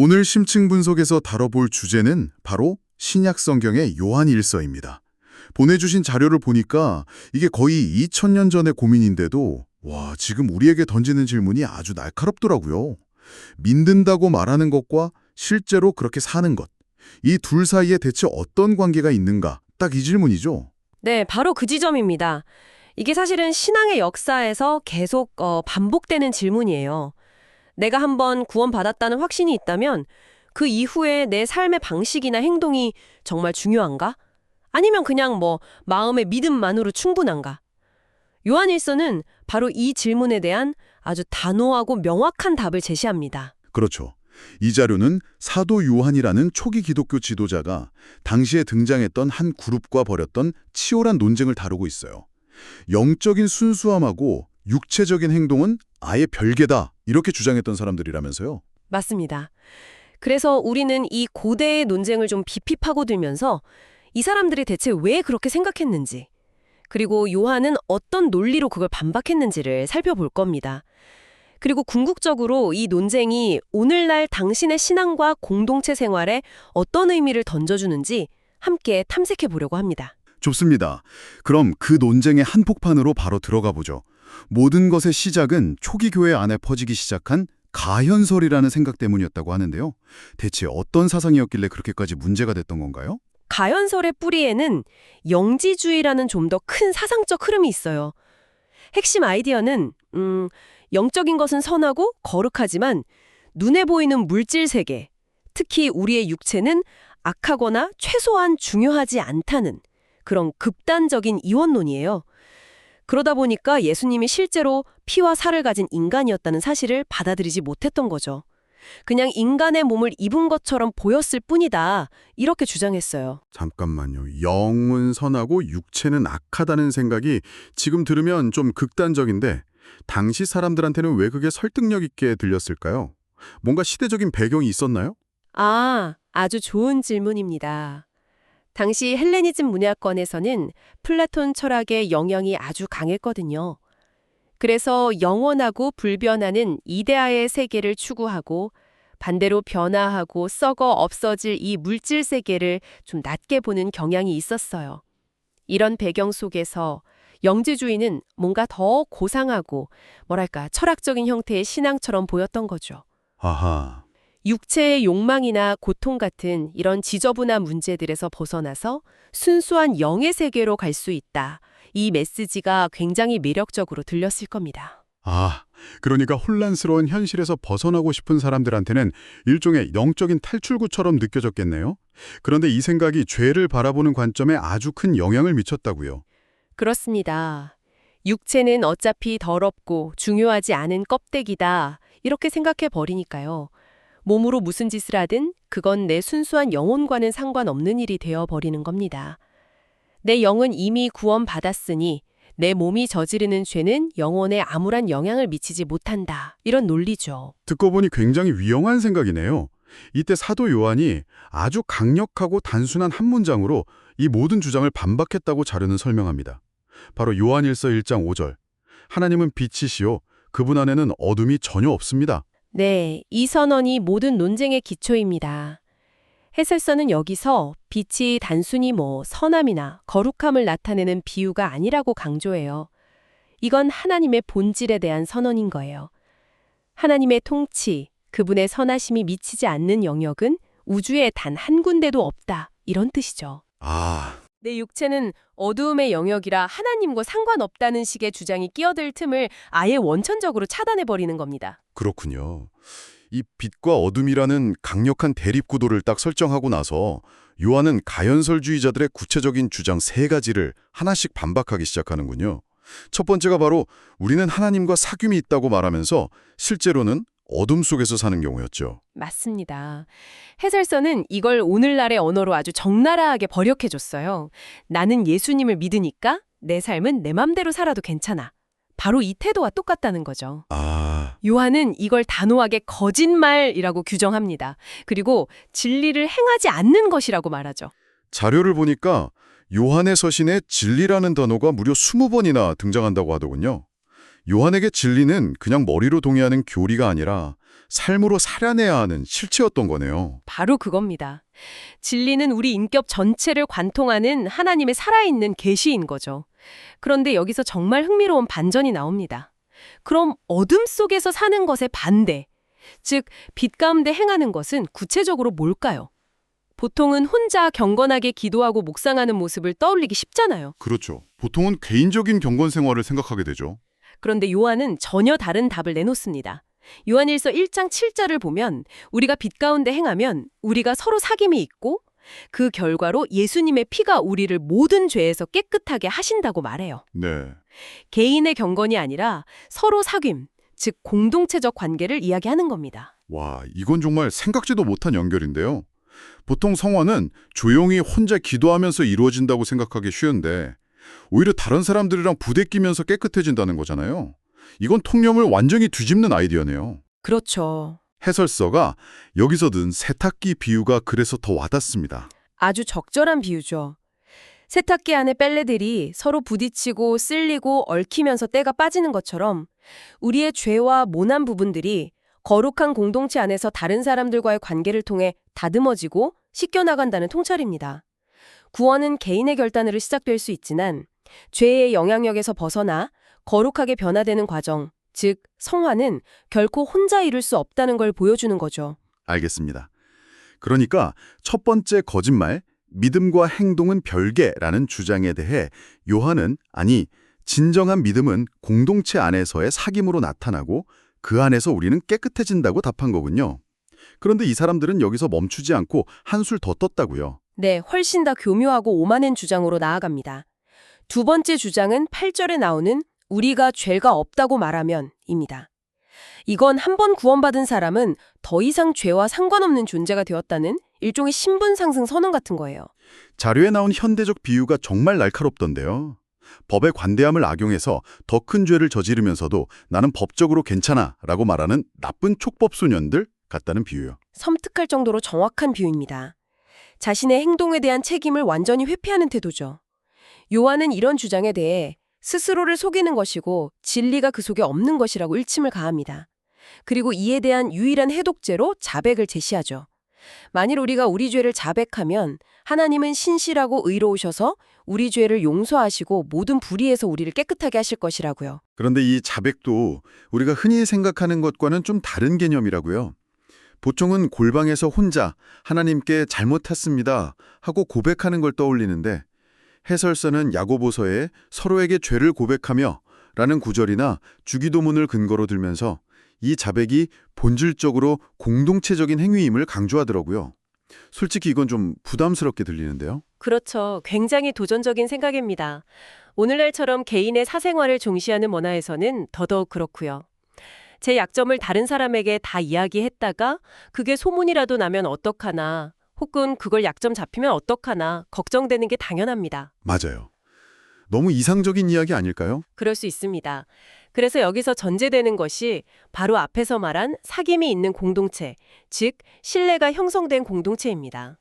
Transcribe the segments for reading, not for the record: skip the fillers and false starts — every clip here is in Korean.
오늘 심층 분석에서 다뤄볼 주제는 바로 신약 성경의 요한일서입니다. 보내주신 자료를 보니까 이게 거의 2000년 전의 고민인데도 지금 우리에게 던지는 질문이 아주 날카롭더라고요. 믿는다고 말하는 것과 실제로 그렇게 사는 것, 이 둘 사이에 대체 어떤 관계가 있는가? 딱 이 질문이죠. 네, 바로 그 지점입니다. 이게 사실은 신앙의 역사에서 계속 반복되는 질문이에요. 내가 한번 구원받았다는 확신이 있다면 그 이후에 내 삶의 방식이나 행동이 정말 중요한가? 아니면 그냥 마음의 믿음만으로 충분한가? 요한일서는 바로 이 질문에 대한 아주 단호하고 명확한 답을 제시합니다. 그렇죠. 이 자료는 사도 요한이라는 초기 기독교 지도자가 당시에 등장했던 한 그룹과 벌였던 치열한 논쟁을 다루고 있어요. 영적인 순수함하고 육체적인 행동은 아예 별개다, 이렇게 주장했던 사람들이라면서요. 맞습니다. 그래서 우리는 이 고대의 논쟁을 좀 깊이 파고들면서 이 사람들이 대체 왜 그렇게 생각했는지, 그리고 요한은 어떤 논리로 그걸 반박했는지를 살펴볼 겁니다. 그리고 궁극적으로 이 논쟁이 오늘날 당신의 신앙과 공동체 생활에 어떤 의미를 던져주는지 함께 탐색해 보려고 합니다. 좋습니다. 그럼 그 논쟁의 한복판으로 바로 들어가 보죠. 모든 것의 시작은 초기 교회 안에 퍼지기 시작한 가현설이라는 생각 때문이었다고 하는데요. 대체 어떤 사상이었길래 그렇게까지 문제가 됐던 건가요? 가현설의 뿌리에는 영지주의라는 좀 더 큰 사상적 흐름이 있어요. 핵심 아이디어는 영적인 것은 선하고 거룩하지만 눈에 보이는 물질 세계, 특히 우리의 육체는 악하거나 최소한 중요하지 않다는 그런 극단적인 이원론이에요. 그러다 보니까 예수님이 실제로 피와 살을 가진 인간이었다는 사실을 받아들이지 못했던 거죠. 그냥 인간의 몸을 입은 것처럼 보였을 뿐이다, 이렇게 주장했어요. 잠깐만요. 영은 선하고 육체는 악하다는 생각이 지금 들으면 좀 극단적인데 당시 사람들한테는 왜 그게 설득력 있게 들렸을까요? 뭔가 시대적인 배경이 있었나요? 아주 좋은 질문입니다. 당시 헬레니즘 문화권에서는 플라톤 철학의 영향이 아주 강했거든요. 그래서 영원하고 불변하는 이데아의 세계를 추구하고 반대로 변화하고 썩어 없어질 이 물질 세계를 좀 낮게 보는 경향이 있었어요. 이런 배경 속에서 영지주의는 뭔가 더 고상하고 철학적인 형태의 신앙처럼 보였던 거죠. 아하. 육체의 욕망이나 고통 같은 이런 지저분한 문제들에서 벗어나서 순수한 영의 세계로 갈 수 있다. 이 메시지가 굉장히 매력적으로 들렸을 겁니다. 그러니까 혼란스러운 현실에서 벗어나고 싶은 사람들한테는 일종의 영적인 탈출구처럼 느껴졌겠네요. 그런데 이 생각이 죄를 바라보는 관점에 아주 큰 영향을 미쳤다고요. 그렇습니다. 육체는 어차피 더럽고 중요하지 않은 껍데기다, 이렇게 생각해 버리니까요. 몸으로 무슨 짓을 하든 그건 내 순수한 영혼과는 상관없는 일이 되어버리는 겁니다. 내 영은 이미 구원받았으니 내 몸이 저지르는 죄는 영혼에 아무런 영향을 미치지 못한다, 이런 논리죠. 듣고 보니 굉장히 위험한 생각이네요. 이때 사도 요한이 아주 강력하고 단순한 한 문장으로 이 모든 주장을 반박했다고 자료는 설명합니다. 바로 요한일서 1장 5절. 하나님은 빛이시요 그분 안에는 어둠이 전혀 없습니다. 네, 이 선언이 모든 논쟁의 기초입니다. 해설서는 여기서 빛이 단순히 선함이나 거룩함을 나타내는 비유가 아니라고 강조해요. 이건 하나님의 본질에 대한 선언인 거예요. 하나님의 통치, 그분의 선하심이 미치지 않는 영역은 우주에 단 한 군데도 없다, 이런 뜻이죠. 내 육체는 어두움의 영역이라 하나님과 상관없다는 식의 주장이 끼어들 틈을 아예 원천적으로 차단해버리는 겁니다. 그렇군요. 이 빛과 어둠이라는 강력한 대립구도를 딱 설정하고 나서 요한은 가현설주의자들의 구체적인 주장 3가지를 하나씩 반박하기 시작하는군요. 첫 번째가 바로 우리는 하나님과 사귐이 있다고 말하면서 실제로는 어둠 속에서 사는 경우였죠. 맞습니다. 해설서는 이걸 오늘날의 언어로 아주 적나라하게 번역해줬어요. 나는 예수님을 믿으니까 내 삶은 내 맘대로 살아도 괜찮아. 바로 이 태도와 똑같다는 거죠. 요한은 이걸 단호하게 거짓말이라고 규정합니다. 그리고 진리를 행하지 않는 것이라고 말하죠. 자료를 보니까 요한의 서신에 진리라는 단어가 무려 20번이나 등장한다고 하더군요. 요한에게 진리는 그냥 머리로 동의하는 교리가 아니라 삶으로 살아내야 하는 실체였던 거네요. 바로 그겁니다. 진리는 우리 인격 전체를 관통하는 하나님의 살아있는 계시인 거죠. 그런데 여기서 정말 흥미로운 반전이 나옵니다. 그럼 어둠 속에서 사는 것의 반대, 즉 빛 가운데 행하는 것은 구체적으로 뭘까요? 보통은 혼자 경건하게 기도하고 묵상하는 모습을 떠올리기 쉽잖아요. 그렇죠. 보통은 개인적인 경건 생활을 생각하게 되죠. 그런데 요한은 전혀 다른 답을 내놓습니다. 요한일서 1장 7절을 보면 우리가 빛 가운데 행하면 우리가 서로 사귐이 있고 그 결과로 예수님의 피가 우리를 모든 죄에서 깨끗하게 하신다고 말해요. 네. 개인의 경건이 아니라 서로 사귐, 즉 공동체적 관계를 이야기하는 겁니다. 와, 이건 정말 생각지도 못한 연결인데요. 보통 성화는 조용히 혼자 기도하면서 이루어진다고 생각하기 쉬운데 오히려 다른 사람들이랑 부대끼면서 깨끗해진다는 거잖아요. 이건 통념을 완전히 뒤집는 아이디어네요. 그렇죠. 해설서가 여기서 든 세탁기 비유가 그래서 더 와닿습니다. 아주 적절한 비유죠. 세탁기 안에 빨래들이 서로 부딪히고 쓸리고 얽히면서 때가 빠지는 것처럼 우리의 죄와 모난 부분들이 거룩한 공동체 안에서 다른 사람들과의 관계를 통해 다듬어지고 씻겨나간다는 통찰입니다. 구원은 개인의 결단으로 시작될 수 있지만 죄의 영향력에서 벗어나 거룩하게 변화되는 과정, 즉 성화는 결코 혼자 이룰 수 없다는 걸 보여주는 거죠. 알겠습니다. 그러니까 첫 번째 거짓말, 믿음과 행동은 별개라는 주장에 대해 요한은 아니, 진정한 믿음은 공동체 안에서의 사귐으로 나타나고 그 안에서 우리는 깨끗해진다고 답한 거군요. 그런데 이 사람들은 여기서 멈추지 않고 한술 더 떴다고요. 네, 훨씬 더 교묘하고 오만한 주장으로 나아갑니다. 두 번째 주장은 8절에 나오는 우리가 죄가 없다고 말하면입니다. 이건 한 번 구원받은 사람은 더 이상 죄와 상관없는 존재가 되었다는 일종의 신분 상승 선언 같은 거예요. 자료에 나온 현대적 비유가 정말 날카롭던데요. 법의 관대함을 악용해서 더 큰 죄를 저지르면서도 나는 법적으로 괜찮아 라고 말하는 나쁜 촉법소년들 같다는 비유요. 섬뜩할 정도로 정확한 비유입니다. 자신의 행동에 대한 책임을 완전히 회피하는 태도죠. 요한은 이런 주장에 대해 스스로를 속이는 것이고 진리가 그 속에 없는 것이라고 일침을 가합니다. 그리고 이에 대한 유일한 해독제로 자백을 제시하죠. 만일 우리가 우리 죄를 자백하면 하나님은 신실하고 의로우셔서 우리 죄를 용서하시고 모든 불의에서 우리를 깨끗하게 하실 것이라고요. 그런데 이 자백도 우리가 흔히 생각하는 것과는 좀 다른 개념이라고요. 보통은 골방에서 혼자 하나님께 잘못했습니다 하고 고백하는 걸 떠올리는데 해설서는 야고보서에 서로에게 죄를 고백하며 라는 구절이나 주기도문을 근거로 들면서 이 자백이 본질적으로 공동체적인 행위임을 강조하더라고요. 솔직히 이건 좀 부담스럽게 들리는데요. 그렇죠. 굉장히 도전적인 생각입니다. 오늘날처럼 개인의 사생활을 중시하는 문화에서는 더더욱 그렇고요. 제 약점을 다른 사람에게 다 이야기했다가 그게 소문이라도 나면 어떡하나 혹은 그걸 약점 잡히면 어떡하나 걱정되는 게 당연합니다. 맞아요. 너무 이상적인 이야기 아닐까요? 그럴 수 있습니다. 그래서 여기서 전제되는 것이 바로 앞에서 말한 사귐이 있는 공동체, 즉 신뢰가 형성된 공동체입니다.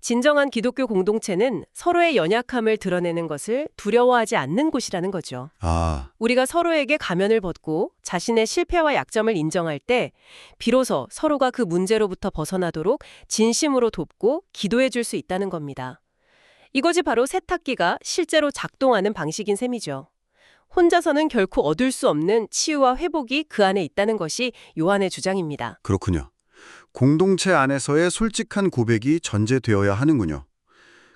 진정한 기독교 공동체는 서로의 연약함을 드러내는 것을 두려워하지 않는 곳이라는 거죠. 아, 우리가 서로에게 가면을 벗고 자신의 실패와 약점을 인정할 때 비로소 서로가 그 문제로부터 벗어나도록 진심으로 돕고 기도해 줄 수 있다는 겁니다. 이것이 바로 세탁기가 실제로 작동하는 방식인 셈이죠. 혼자서는 결코 얻을 수 없는 치유와 회복이 그 안에 있다는 것이 요한의 주장입니다. 그렇군요. 공동체 안에서의 솔직한 고백이 전제되어야 하는군요.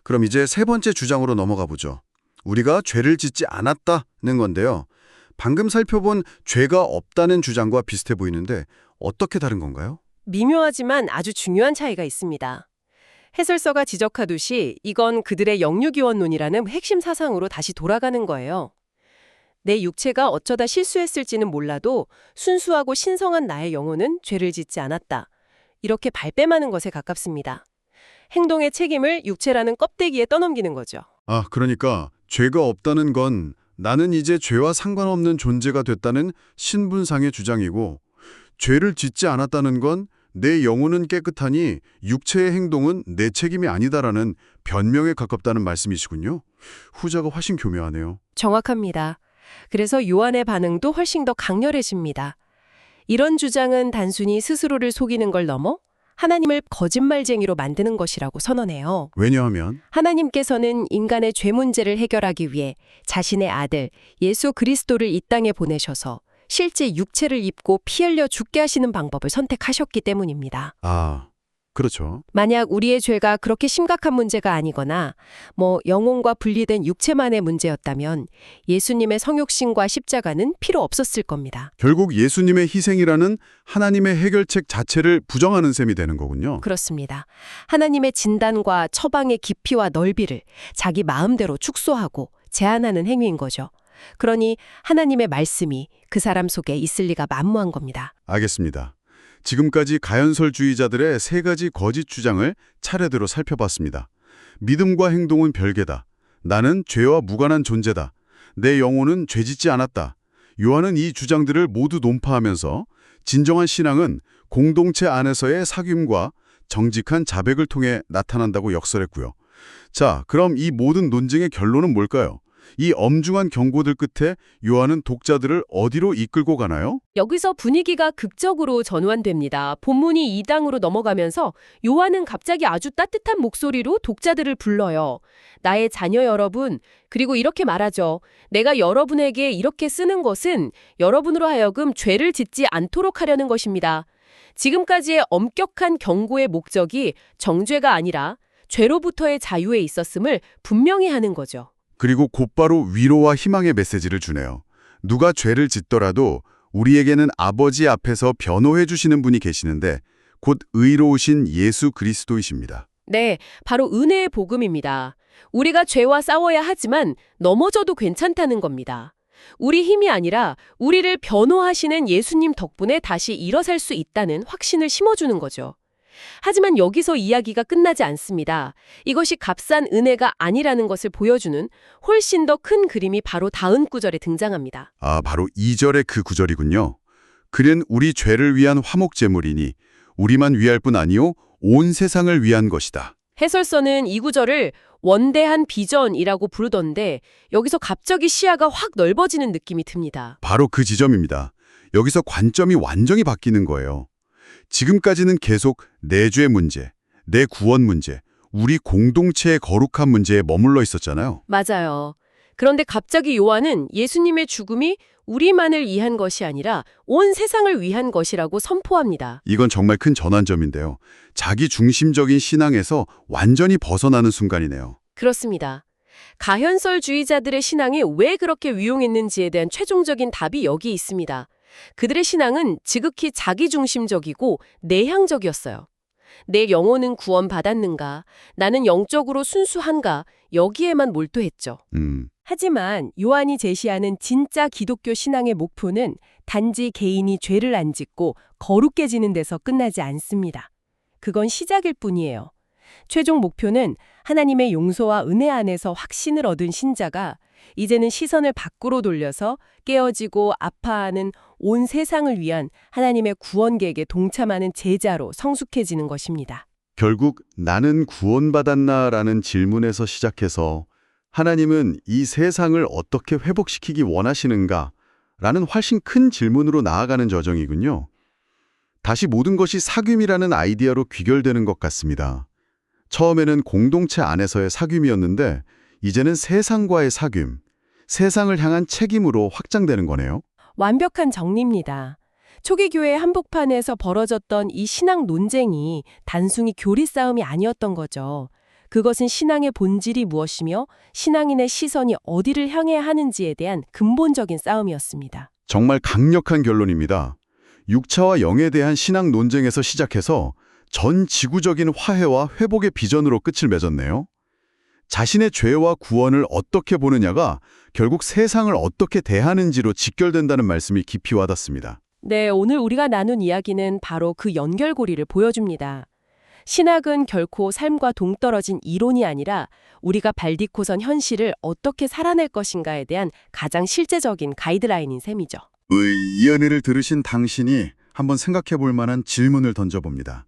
그럼 이제 세 번째 주장으로 넘어가 보죠. 우리가 죄를 짓지 않았다는 건데요. 방금 살펴본 죄가 없다는 주장과 비슷해 보이는데 어떻게 다른 건가요? 미묘하지만 아주 중요한 차이가 있습니다. 해설서가 지적하듯이 이건 그들의 영유기원론이라는 핵심 사상으로 다시 돌아가는 거예요. 내 육체가 어쩌다 실수했을지는 몰라도 순수하고 신성한 나의 영혼은 죄를 짓지 않았다. 이렇게 발뺌하는 것에 가깝습니다. 행동의 책임을 육체라는 껍데기에 떠넘기는 거죠. 아, 그러니까 죄가 없다는 건 나는 이제 죄와 상관없는 존재가 됐다는 신분상의 주장이고 죄를 짓지 않았다는 건 내 영혼은 깨끗하니 육체의 행동은 내 책임이 아니다라는 변명에 가깝다는 말씀이시군요. 후자가 훨씬 교묘하네요. 정확합니다. 그래서 요한의 반응도 훨씬 더 강렬해집니다. 이런 주장은 단순히 스스로를 속이는 걸 넘어 하나님을 거짓말쟁이로 만드는 것이라고 선언해요. 왜냐하면 하나님께서는 인간의 죄 문제를 해결하기 위해 자신의 아들 예수 그리스도를 이 땅에 보내셔서 실제 육체를 입고 피 흘려 죽게 하시는 방법을 선택하셨기 때문입니다. 그렇죠. 만약 우리의 죄가 그렇게 심각한 문제가 아니거나 영혼과 분리된 육체만의 문제였다면 예수님의 성육신과 십자가는 필요 없었을 겁니다. 결국 예수님의 희생이라는 하나님의 해결책 자체를 부정하는 셈이 되는 거군요. 그렇습니다. 하나님의 진단과 처방의 깊이와 넓이를 자기 마음대로 축소하고 제한하는 행위인 거죠. 그러니 하나님의 말씀이 그 사람 속에 있을 리가 만무한 겁니다. 알겠습니다. 지금까지 가연설주의자들의 세 가지 거짓 주장을 차례대로 살펴봤습니다. 믿음과 행동은 별개다. 나는 죄와 무관한 존재다. 내 영혼은 죄짓지 않았다. 요한은 이 주장들을 모두 논파하면서 진정한 신앙은 공동체 안에서의 사귐과 정직한 자백을 통해 나타난다고 역설했고요. 자, 그럼 이 모든 논쟁의 결론은 뭘까요? 이 엄중한 경고들 끝에 요한은 독자들을 어디로 이끌고 가나요? 여기서 분위기가 극적으로 전환됩니다. 본문이 2장으로 넘어가면서 요한은 갑자기 아주 따뜻한 목소리로 독자들을 불러요. 나의 자녀 여러분, 그리고 이렇게 말하죠. 내가 여러분에게 이렇게 쓰는 것은 여러분으로 하여금 죄를 짓지 않도록 하려는 것입니다. 지금까지의 엄격한 경고의 목적이 정죄가 아니라 죄로부터의 자유에 있었음을 분명히 하는 거죠. 그리고 곧바로 위로와 희망의 메시지를 주네요. 누가 죄를 짓더라도 우리에게는 아버지 앞에서 변호해 주시는 분이 계시는데 곧 의로우신 예수 그리스도이십니다. 네, 바로 은혜의 복음입니다. 우리가 죄와 싸워야 하지만 넘어져도 괜찮다는 겁니다. 우리 힘이 아니라 우리를 변호하시는 예수님 덕분에 다시 일어설 수 있다는 확신을 심어주는 거죠. 하지만 여기서 이야기가 끝나지 않습니다. 이것이 값싼 은혜가 아니라는 것을 보여주는 훨씬 더 큰 그림이 바로 다음 구절에 등장합니다. 바로 2절의 그 구절이군요. 그는 우리 죄를 위한 화목제물이니 우리만 위할 뿐 아니요 온 세상을 위한 것이다. 해설서는 이 구절을 원대한 비전이라고 부르던데 여기서 갑자기 시야가 확 넓어지는 느낌이 듭니다. 바로 그 지점입니다. 여기서 관점이 완전히 바뀌는 거예요. 지금까지는 계속 내 죄 문제, 내 구원 문제, 우리 공동체의 거룩한 문제에 머물러 있었잖아요. 맞아요. 그런데 갑자기 요한은 예수님의 죽음이 우리만을 위한 것이 아니라 온 세상을 위한 것이라고 선포합니다. 이건 정말 큰 전환점인데요. 자기 중심적인 신앙에서 완전히 벗어나는 순간이네요. 그렇습니다. 가현설주의자들의 신앙이 왜 그렇게 위용했는지에 대한 최종적인 답이 여기 있습니다. 그들의 신앙은 지극히 자기중심적이고 내향적이었어요. 내 영혼은 구원받았는가? 나는 영적으로 순수한가? 여기에만 몰두했죠. 하지만 요한이 제시하는 진짜 기독교 신앙의 목표는 단지 개인이 죄를 안 짓고 거룩게 지는 데서 끝나지 않습니다. 그건 시작일 뿐이에요. 최종 목표는 하나님의 용서와 은혜 안에서 확신을 얻은 신자가 이제는 시선을 밖으로 돌려서 깨어지고 아파하는 온 세상을 위한 하나님의 구원 계획에 동참하는 제자로 성숙해지는 것입니다. 결국 나는 구원받았나라는 질문에서 시작해서 하나님은 이 세상을 어떻게 회복시키기 원하시는가? 라는 훨씬 큰 질문으로 나아가는 과정이군요. 다시 모든 것이 사귐이라는 아이디어로 귀결되는 것 같습니다. 처음에는 공동체 안에서의 사귐이었는데 이제는 세상과의 사귐, 세상을 향한 책임으로 확장되는 거네요. 완벽한 정리입니다. 초기 교회 한복판에서 벌어졌던 이 신앙 논쟁이 단순히 교리 싸움이 아니었던 거죠. 그것은 신앙의 본질이 무엇이며 신앙인의 시선이 어디를 향해야 하는지에 대한 근본적인 싸움이었습니다. 정말 강력한 결론입니다. 육체와 영에 대한 신앙 논쟁에서 시작해서 전 지구적인 화해와 회복의 비전으로 끝을 맺었네요. 자신의 죄와 구원을 어떻게 보느냐가 결국 세상을 어떻게 대하는지로 직결된다는 말씀이 깊이 와닿습니다. 네, 오늘 우리가 나눈 이야기는 바로 그 연결고리를 보여줍니다. 신학은 결코 삶과 동떨어진 이론이 아니라 우리가 발딛고선 현실을 어떻게 살아낼 것인가에 대한 가장 실제적인 가이드라인인 셈이죠. 이 은혜를 들으신 당신이 한번 생각해 볼 만한 질문을 던져봅니다.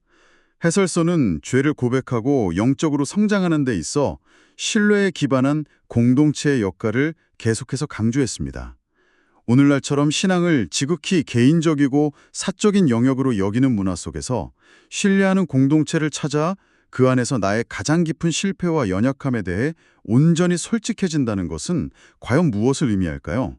해설서는 죄를 고백하고 영적으로 성장하는 데 있어 신뢰에 기반한 공동체의 역할을 계속해서 강조했습니다. 오늘날처럼 신앙을 지극히 개인적이고 사적인 영역으로 여기는 문화 속에서 신뢰하는 공동체를 찾아 그 안에서 나의 가장 깊은 실패와 연약함에 대해 온전히 솔직해진다는 것은 과연 무엇을 의미할까요?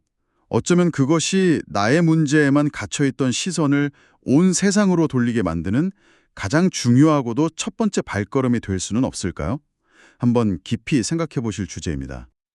어쩌면 그것이 나의 문제에만 갇혀있던 시선을 온 세상으로 돌리게 만드는 가장 중요하고도 첫 번째 발걸음이 될 수는 없을까요? 한번 깊이 생각해 보실 주제입니다.